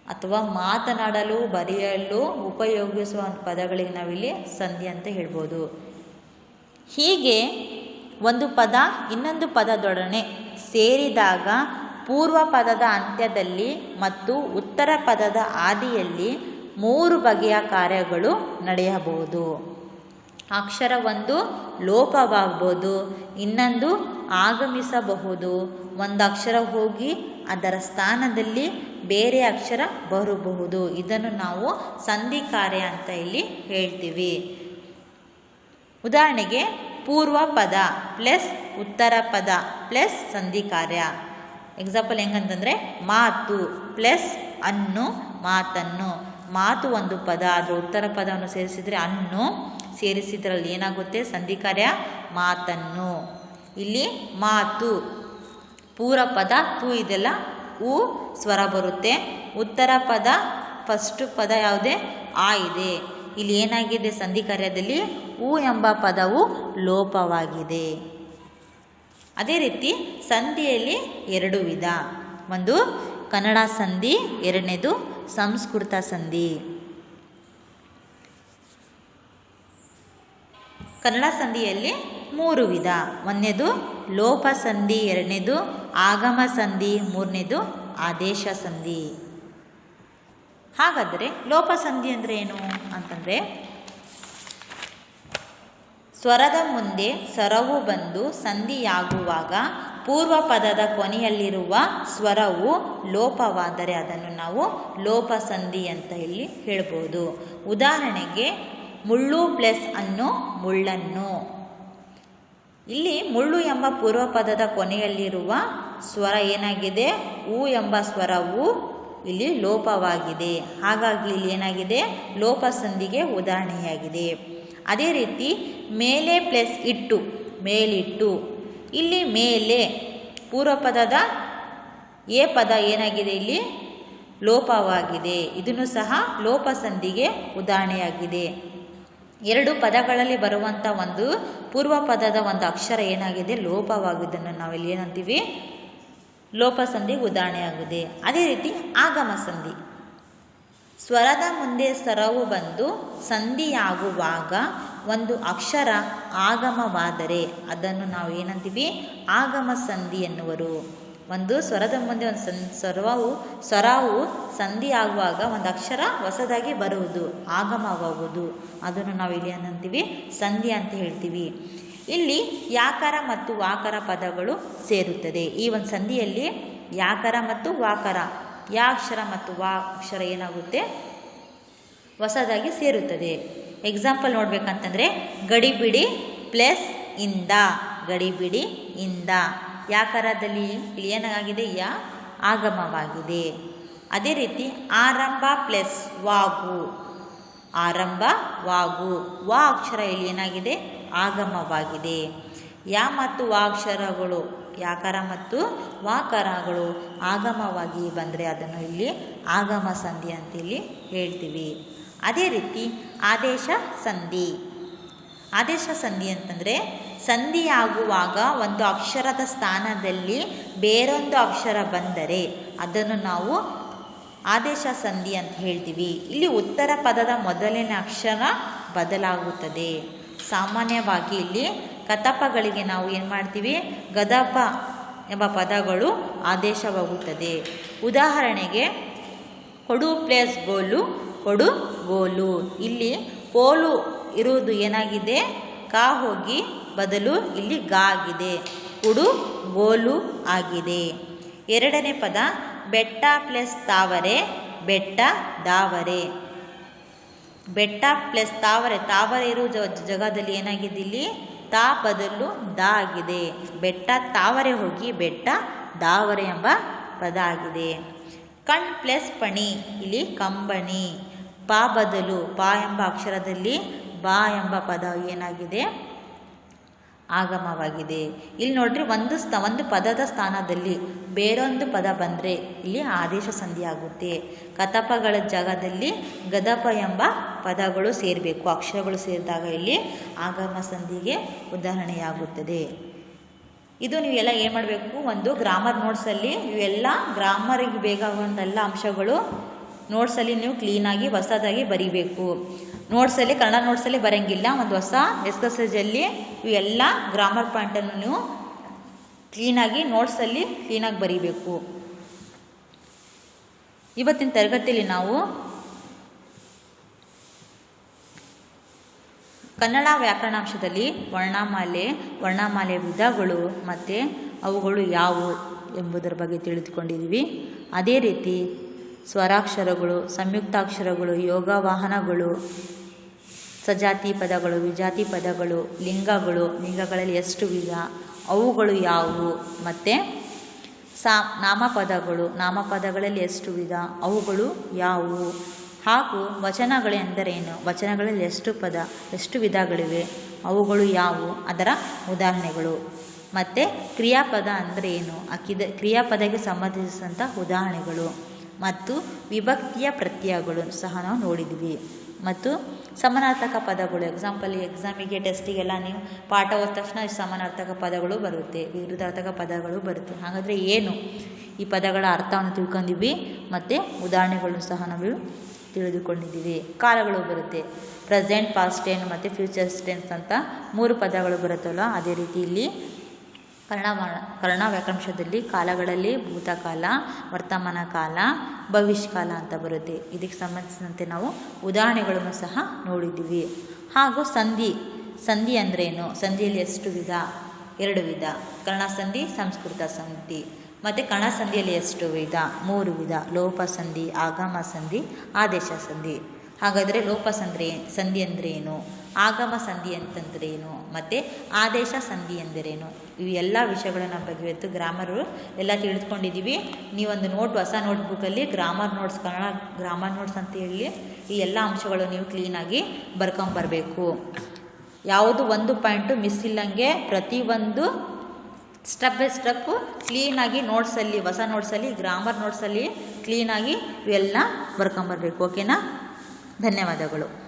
ಅಥವಾ ಮಾತನಾಡಲು, ಬರೆಯಲು ಉಪಯೋಗಿಸುವ ಪದಗಳಿಗೆ ನಾವಿಲ್ಲಿ ಸಂಧಿ ಅಂತ ಹೇಳ್ಬೋದು. ಹೀಗೆ ಒಂದು ಪದ ಇನ್ನೊಂದು ಪದದೊಡನೆ ಸೇರಿದಾಗ ಪೂರ್ವ ಪದದ ಅಂತ್ಯದಲ್ಲಿ ಮತ್ತು ಉತ್ತರ ಪದದ ಆದಿಯಲ್ಲಿ 3 ಬಗೆಯ ಕಾರ್ಯಗಳು ನಡೆಯಬಹುದು. ಅಕ್ಷರ ಒಂದು ಲೋಪವಾಗಬಹುದು, ಇನ್ನೊಂದು ಆಗಮಿಸಬಹುದು, ಒಂದು ಅಕ್ಷರ ಹೋಗಿ ಅದರ ಸ್ಥಾನದಲ್ಲಿ ಬೇರೆ ಅಕ್ಷರ ಬರಬಹುದು. ಇದನ್ನು ನಾವು ಸಂಧಿ ಕಾರ್ಯ ಅಂತ ಇಲ್ಲಿ ಹೇಳ್ತೀವಿ. ಉದಾಹರಣೆಗೆ, ಪೂರ್ವ ಪದ ಪ್ಲಸ್ ಉತ್ತರ ಪದ ಪ್ಲಸ್ ಸಂಧಿ ಕಾರ್ಯ. ಎಕ್ಸಾಂಪಲ್ ಹೆಂಗಂತಂದರೆ, ಮಾತು ಪ್ಲಸ್ ಅನ್ನು, ಮಾತನ್ನು. ಮಾತು ಒಂದು ಪದ, ಅದರ ಉತ್ತರ ಪದವನ್ನು ಸೇರಿಸಿದರೆ ಅನ್ನು ಸೇರಿಸಿದ್ರಲ್ಲಿ ಏನಾಗುತ್ತೆ? ಸಂಧಿ ಕಾರ್ಯ ಮಾತನ್ನು. ಇಲ್ಲಿ ಮಾತು ಪೂರ್ವ ಪದ ತು ಇದೆಲ್ಲ ಉ ಸ್ವರ ಬರುತ್ತೆ. ಉತ್ತರ ಪದ ಫಸ್ಟ್ ಪದ ಯಾವುದೇ ಆ ಇದೆ. ಇಲ್ಲಿ ಏನಾಗಿದೆ? ಸಂಧಿ ಕಾರ್ಯದಲ್ಲಿ ಉ ಎಂಬ ಪದವು ಲೋಪವಾಗಿದೆ. ಅದೇ ರೀತಿ ಸಂಧಿಯಲ್ಲಿ 2 ವಿಧ. ಒಂದು ಕನ್ನಡ ಸಂಧಿ, ಎರಡನೇದು ಸಂಸ್ಕೃತ ಸಂಧಿ. ಕನ್ನಡ ಸಂಧಿಯಲ್ಲಿ 3 ವಿಧ. ಒಂದನೇದು ಲೋಪ ಸಂಧಿ, ಎರಡನೇದು ಆಗಮ ಸಂಧಿ, ಮೂರನೇದು ಆದೇಶ ಸಂಧಿ. ಹಾಗಾದರೆ ಲೋಪ ಸಂಧಿ ಅಂದರೆ ಏನು ಅಂತಂದರೆ, ಸ್ವರದ ಮುಂದೆ ಸ್ವರವು ಬಂದು ಸಂಧಿಯಾಗುವಾಗ ಪೂರ್ವ ಪದದ ಕೊನೆಯಲ್ಲಿರುವ ಸ್ವರವು ಲೋಪವಾದರೆ ಅದನ್ನು ನಾವು ಲೋಪ ಸಂಧಿ ಅಂತ ಇಲ್ಲಿ ಹೇಳ್ಬೋದು. ಉದಾಹರಣೆಗೆ, ಮುಳ್ಳು ಪ್ಲಸ್ ಅನ್ನು, ಮುಳ್ಳನ್ನು. ಇಲ್ಲಿ ಮುಳ್ಳು ಎಂಬ ಪೂರ್ವ ಪದದ ಕೊನೆಯಲ್ಲಿರುವ ಸ್ವರ ಏನಾಗಿದೆ? ಉ ಎಂಬ ಸ್ವರವು ಇಲ್ಲಿ ಲೋಪವಾಗಿದೆ. ಹಾಗಾಗಿ ಇಲ್ಲಿ ಏನಾಗಿದೆ? ಲೋಪ ಸಂಧಿಗೆ ಉದಾಹರಣೆಯಾಗಿದೆ. ಅದೇ ರೀತಿ ಮೇಲೆ ಪ್ಲಸ್ ಇಟ್ಟು, ಮೇಲಿಟ್ಟು. ಇಲ್ಲಿ ಮೇಲೆ ಪೂರ್ವಪದದ ಎ ಪದ ಏನಾಗಿದೆ, ಇಲ್ಲಿ ಲೋಪವಾಗಿದೆ. ಇದನ್ನು ಸಹ ಲೋಪ ಸಂಧಿಗೆ ಉದಾಹರಣೆಯಾಗಿದೆ. ಎರಡು ಪದಗಳಲ್ಲಿ ಬರುವಂಥ ಒಂದು ಪೂರ್ವ ಪದದ ಒಂದು ಅಕ್ಷರ ಏನಾಗಿದೆ, ಲೋಪವಾಗಿದ್ದನ್ನು ನಾವಿಲ್ಲಿ ಏನಂತೀವಿ, ಲೋಪ ಸಂಧಿಗೆ ಉದಾಹರಣೆಯಾಗಿದೆ. ಅದೇ ರೀತಿ ಆಗಮ ಸಂಧಿ. ಸ್ವರದ ಮುಂದೆ ಸ್ವರವು ಬಂದು ಸಂಧಿಯಾಗುವಾಗ ಒಂದು ಅಕ್ಷರ ಆಗಮವಾದರೆ ಅದನ್ನು ನಾವು ಏನಂತೀವಿ, ಆಗಮ ಸಂಧಿ ಎನ್ನುವರು. ಒಂದು ಸ್ವರದ ಮುಂದೆ ಒಂದು ಸ್ವರವು ಸಂಧಿ ಆಗುವಾಗ ಒಂದು ಅಕ್ಷರ ಹೊಸದಾಗಿ ಬರುವುದು, ಆಗಮವಾಗುವುದು, ಅದನ್ನು ನಾವು ಇಲ್ಲಿ ಏನಂತೀವಿ, ಸಂಧಿ ಅಂತ ಹೇಳ್ತೀವಿ. ಇಲ್ಲಿ ಯಾಕಾರ ಮತ್ತು ವಾಕಾರ ಪದಗಳು ಸೇರುತ್ತದೆ. ಈ ಒಂದು ಸಂಧಿಯಲ್ಲಿ ಯಾಕಾರ ಮತ್ತು ವಾಕಾರ, ಯಾ ಅಕ್ಷರ ಮತ್ತು ವಾ ಅಕ್ಷರ ಏನಾಗುತ್ತೆ, ಹೊಸದಾಗಿ ಸೇರುತ್ತದೆ. ಎಕ್ಸಾಂಪಲ್ ನೋಡ್ಬೇಕಂತಂದರೆ ಗಡಿಬಿಡಿ ಪ್ಲಸ್ ಇಂದ, ಗಡಿಬಿಡಿ ಇಂದ. ಯಾಕಾರದಲ್ಲಿ ಇಲ್ಲಿ ಏನಾಗಿದೆ, ಯಾ ಆಗಮವಾಗಿದೆ. ಅದೇ ರೀತಿ ಆರಂಭ ಪ್ಲಸ್ ವಾಗು, ಆರಂಭ ವಾಗು, ವಾ ಅಕ್ಷರ ಇಲ್ಲಿ ಏನಾಗಿದೆ, ಆಗಮವಾಗಿದೆ. ಯಾ ಮತ್ತು ವಾ ಅಕ್ಷರಗಳು, ಯಾಕಾರ ಮತ್ತು ವಾಕಾರಗಳು ಆಗಮವಾಗಿ ಬಂದರೆ ಅದನ್ನು ಇಲ್ಲಿ ಆಗಮ ಸಂಧಿ ಅಂತ ಇಲ್ಲಿ ಹೇಳ್ತೀವಿ. ಅದೇ ರೀತಿ ಆದೇಶ ಸಂಧಿ. ಆದೇಶ ಸಂಧಿ ಅಂತಂದರೆ ಸಂಧಿಯಾಗುವಾಗ ಒಂದು ಅಕ್ಷರದ ಸ್ಥಾನದಲ್ಲಿ ಬೇರೊಂದು ಅಕ್ಷರ ಬಂದರೆ ಅದನ್ನು ನಾವು ಆದೇಶ ಸಂಧಿ ಅಂತ ಹೇಳ್ತೀವಿ. ಇಲ್ಲಿ ಉತ್ತರ ಪದದ ಮೊದಲನೇ ಅಕ್ಷರ ಬದಲಾಗುತ್ತದೆ. ಸಾಮಾನ್ಯವಾಗಿ ಇಲ್ಲಿ ಕತಪಗಳಿಗೆ ನಾವು ಏನು ಮಾಡ್ತೀವಿ, ಗದಪ ಎಂಬ ಪದಗಳು ಆದೇಶವಾಗುತ್ತದೆ. ಉದಾಹರಣೆಗೆ ಕೊಡು ಪ್ಲೇಸ್ ಗೋಲು, ಕೊಡು ಗೋಲು. ಇಲ್ಲಿ ಕೋಲು ಇರುವುದು ಏನಾಗಿದೆ, ಕಾ ಹೋಗಿ ಬದಲು ಇಲ್ಲಿ ಗಾ ಆಗಿದೆ, ಕುಡು ಗೋಲು ಆಗಿದೆ. ಎರಡನೇ ಪದ ಬೆಟ್ಟ ಪ್ಲಸ್ ತಾವರೆ, ಬೆಟ್ಟ ದಾವರೆ. ಬೆಟ್ಟ ಪ್ಲಸ್ ತಾವರೆ, ತಾವರೆ ಇರುವ ಜಾಗದಲ್ಲಿ ಏನಾಗಿದೆ, ಇಲ್ಲಿ ತಾ ಬದಲು ದಾ ಆಗಿದೆ. ಬೆಟ್ಟ ತಾವರೆ ಹೋಗಿ ಬೆಟ್ಟ ದಾವರೆ ಎಂಬ ಪದ ಆಗಿದೆ. ಕಣ್ ಪ್ಲಸ್ ಪಣಿ, ಇಲ್ಲಿ ಕಂಬನಿ. ಪಾ ಬದಲು ಪಾ ಎಂಬ ಅಕ್ಷರದಲ್ಲಿ ಬಾ ಎಂಬ ಪದ ಏನಾಗಿದೆ, ಆಗಮವಾಗಿದೆ. ಇಲ್ಲಿ ನೋಡ್ರಿ, ಒಂದು ಪದದ ಸ್ಥಾನದಲ್ಲಿ ಬೇರೊಂದು ಪದ ಬಂದರೆ ಇಲ್ಲಿ ಆದೇಶ ಸಂಧಿ ಆಗುತ್ತೆ. ಕತಪಗಳ ಜಾಗದಲ್ಲಿ ಗದಪ ಎಂಬ ಪದಗಳು ಸೇರಬೇಕು, ಅಕ್ಷರಗಳು ಸೇರಿದಾಗ ಇಲ್ಲಿ ಆಗಮ ಸಂಧಿಗೆ ಉದಾಹರಣೆಯಾಗುತ್ತದೆ. ಇದು ನೀವೆಲ್ಲ ಏನು ಮಾಡಬೇಕು, ಒಂದು ಗ್ರಾಮರ್ ನೋಟ್ಸಲ್ಲಿ ಇವೆಲ್ಲ ಗ್ರಾಮರಿಗೆ ಬೇಕಾಗುವಂಥ ಎಲ್ಲ ಅಂಶಗಳು ನೋಟ್ಸಲ್ಲಿ ನೀವು ಕ್ಲೀನಾಗಿ ಹೊಸದಾಗಿ ಬರೀಬೇಕು. ನೋಟ್ಸಲ್ಲಿ ಕನ್ನಡ ನೋಟ್ಸಲ್ಲಿ ಬರೋಂಗಿಲ್ಲ, ಒಂದು ಹೊಸ ಎಸ್ಕಸೇಜಲ್ಲಿ ಇವೆಲ್ಲ ಗ್ರಾಮರ್ ಪಾಯಿಂಟನ್ನು ನೀವು ಕ್ಲೀನಾಗಿ ನೋಟ್ಸಲ್ಲಿ ಕ್ಲೀನಾಗಿ ಬರೀಬೇಕು. ಇವತ್ತಿನ ತರಗತಿಯಲ್ಲಿ ನಾವು ಕನ್ನಡ ವ್ಯಾಕರಣಾಂಶದಲ್ಲಿ ವರ್ಣಮಾಲೆ ವಿಧಗಳು ಮತ್ತು ಅವುಗಳು ಯಾವುವು ಎಂಬುದರ ಬಗ್ಗೆ ತಿಳಿದುಕೊಂಡಿದ್ದೀವಿ. ಅದೇ ರೀತಿ ಸ್ವರಾಕ್ಷರಗಳು, ಸಂಯುಕ್ತಾಕ್ಷರಗಳು, ಯೋಗವಾಹನಗಳು, ಸಜಾತಿ ಪದಗಳು, ವಿಜಾತಿ ಪದಗಳು, ಲಿಂಗಗಳಲ್ಲಿ ಎಷ್ಟು ವಿಧ, ಅವುಗಳು ಯಾವುವು, ಮತ್ತು ನಾಮಪದಗಳಲ್ಲಿ ಎಷ್ಟು ವಿಧ, ಅವುಗಳು ಯಾವುವು, ಹಾಗೂ ವಚನಗಳು ಎಂದರೇನು, ವಚನಗಳಲ್ಲಿ ಎಷ್ಟು ವಿಧಗಳಿವೆ, ಅವುಗಳು ಯಾವುವು, ಅದರ ಉದಾಹರಣೆಗಳು, ಮತ್ತು ಕ್ರಿಯಾಪದ ಅಂದರೆ ಏನು, ಕ್ರಿಯಾಪದಕ್ಕೆ ಸಂಬಂಧಿಸಿದಂಥ ಉದಾಹರಣೆಗಳು, ಮತ್ತು ವಿಭಕ್ತಿಯ ಪ್ರತ್ಯಯಗಳು ಸಹ ನಾವು ನೋಡಿದ್ವಿ. ಮತ್ತು ಸಮಾನಾರ್ಥಕ ಪದಗಳು, ಎಕ್ಸಾಮಿಗೆ ಟೆಸ್ಟಿಗೆಲ್ಲ ನೀವು ಪಾಠ ಓದಿದ ತಕ್ಷಣ ಸಮಾನಾರ್ಥಕ ಪದಗಳು ಬರುತ್ತೆ, ವಿರುದ್ಧಾರ್ಥಕ ಪದಗಳು ಬರುತ್ತೆ. ಹಾಗಾದರೆ ಏನು, ಈ ಪದಗಳ ಅರ್ಥವನ್ನು ತಿಳ್ಕೊಂಡಿದ್ವಿ ಮತ್ತು ಉದಾಹರಣೆಗಳು ಸಹ ನಾವು ತಿಳಿದುಕೊಂಡಿದ್ದೀವಿ. ಕಾಲಗಳು ಬರುತ್ತೆ, ಪ್ರೆಸೆಂಟ್, ಪಾಸ್ಟ್ ಟೆನ್ಸ್ ಮತ್ತು ಫ್ಯೂಚರ್ಸ್ ಟೆನ್ಸ್ ಅಂತ 3 ಪದಗಳು ಬರುತ್ತಲ್ಲ. ಅದೇ ರೀತಿ ಇಲ್ಲಿ ಕನ್ನಡ ವ್ಯಾಕರಣಾಂಶದಲ್ಲಿ ಕಾಲಗಳಲ್ಲಿ ಭೂತಕಾಲ, ವರ್ತಮಾನ ಕಾಲ, ಭವಿಷ್ಯಕಾಲ ಅಂತ ಬರುತ್ತೆ. ಇದಕ್ಕೆ ಸಂಬಂಧಿಸಿದಂತೆ ನಾವು ಉದಾಹರಣೆಗಳನ್ನು ಸಹ ನೋಡಿದ್ದೀವಿ. ಹಾಗೂ ಸಂಧಿ ಅಂದ್ರೇನು, ಸಂಧಿಯಲ್ಲಿ ಎಷ್ಟು ವಿಧ, 2 ವಿಧ, ಕನ್ನಡ ಸಂಧಿ, ಸಂಸ್ಕೃತ ಸಂಧಿ. ಮತ್ತು ಕನ್ನಡ ಸಂಧಿಯಲ್ಲಿ ಎಷ್ಟು ವಿಧ, 3 ವಿಧ, ಲೋಪ ಸಂಧಿ, ಆಗಮ ಸಂಧಿ, ಆದೇಶ ಸಂಧಿ. ಹಾಗಾದರೆ ಲೋಪ ಸಂಧಿ ಅಂದರೆ ಏನು, ಆಗಮ ಸಂಧಿ ಅಂತಂದರೆ ಏನು, ಮತ್ತು ಆದೇಶ ಸಂಧಿ ಎಂದರೇನು, ಇವು ಎಲ್ಲ ವಿಷಯಗಳನ್ನ ಬಗ್ಗೆ ಇವತ್ತು ಗ್ರಾಮರು ಎಲ್ಲ ತಿಳಿದುಕೊಂಡಿದ್ದೀವಿ. ನೀವೊಂದು ಹೊಸ ನೋಟ್ಬುಕ್ಕಲ್ಲಿ ಕನ್ನಡ ಗ್ರಾಮರ್ ನೋಟ್ಸ್ ಅಂತ ಹೇಳಿ ಈ ಎಲ್ಲ ಅಂಶಗಳು ನೀವು ಕ್ಲೀನಾಗಿ ಬರ್ಕೊಂಬರಬೇಕು. ಯಾವುದು ಒಂದು ಪಾಯಿಂಟು ಮಿಸ್ ಇಲ್ಲಂಗೆ ಪ್ರತಿಯೊಂದು ಸ್ಟೆಪ್ ಬೈ ಸ್ಟೆಪ್ಪು ಕ್ಲೀನಾಗಿ ನೋಟ್ಸಲ್ಲಿ, ಹೊಸ ನೋಟ್ಸಲ್ಲಿ, ಗ್ರಾಮರ್ ನೋಟ್ಸಲ್ಲಿ ಕ್ಲೀನಾಗಿ ಇವೆಲ್ಲ ಬರ್ಕೊಂಬರ್ಬೇಕು. ಓಕೆನಾ? ಧನ್ಯವಾದಗಳು.